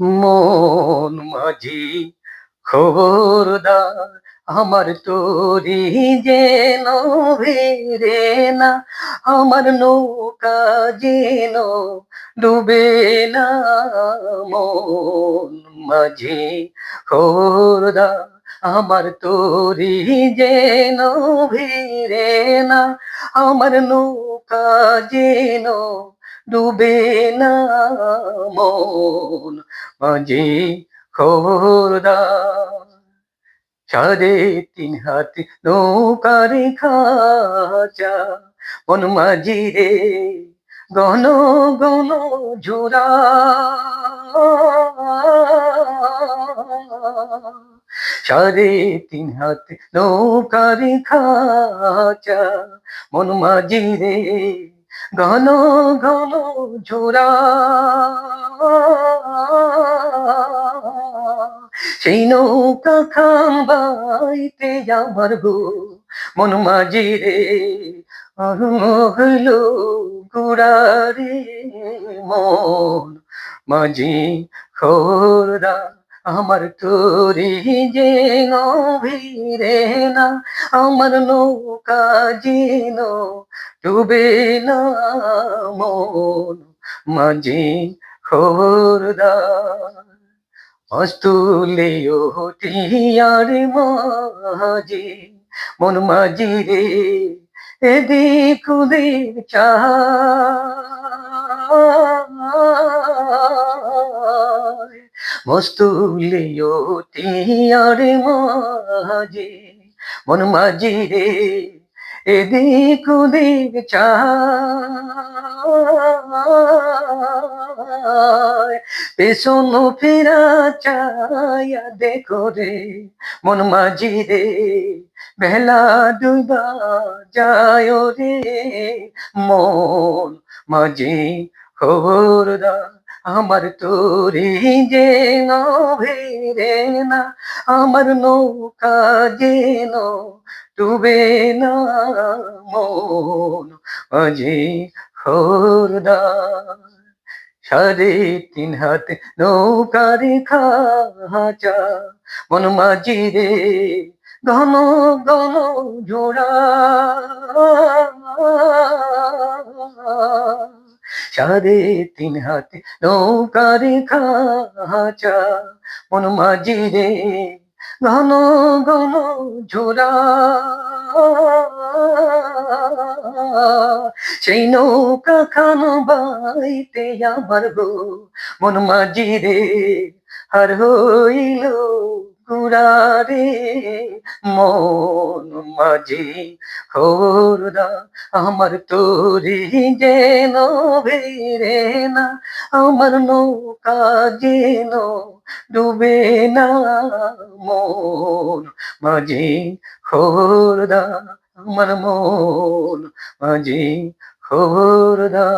মন মাঝি খবরদার, আমার তরি যেন ভিড়ে না, আমার নৌকা যেন ডুবে না। মন মাঝি খবরদার, আমার তরি যেন ভিড়ে না, আমার নৌকা যেন ডুবে না। মন মাঝি খবরদার, 3.5 হাত নৌকার খাঁচা, মন মাঝি রে ঘন ঘন ঝোরা। 3.5 হাত নৌকার খাঁচা, মন মাঝি রে ঘন ঘন ঝোরা। সেই নৌকা খান বাইতে আমার গো, মন মাঝি রে অরুণ হইল গুড়ারে। মন মাঝি খোরদা, আমার তরি যেন ভিড়ে না, আমার নৌকা যেন ডুবে না। মন মাঝি খোরদার, অস্তুলে ওঠিয়ার মাঝি, মন মাঝি রে এদিক ওদিক চায়, মস্তুলে ওঠিয়ার মাঝি, মন মাঝি রে এদিক ওদিক চায়, পেছন ফেরা চায়া দেখো রে, মন মাঝি রে বেলা ডুবা যায় রে। মন মাঝি খবরদার, আমার তরি যেন ভিড়ে না, আমার নৌকা যেন ডুবে না। মন মাঝি খবরদার, 3.5 হাত নৌকার খাঁচা, মন মাঝি রে ঘন ঘন ঝোড়া। 3.5 হাত নৌকার খাঁচা, মন মাঝি রে ঘন ঘন ঝোড়া। সেই নৌকা খান বাইতে আমার গো, মন মাঝি রে আর হইল গুড়ারে। মন মাঝি খোরদা, আমার তরি যেন ভিড়ে না, আমার নৌকা যেন ডুবে না। মন মাঝি খোরদা, আমার মন মাঝি খোরদা।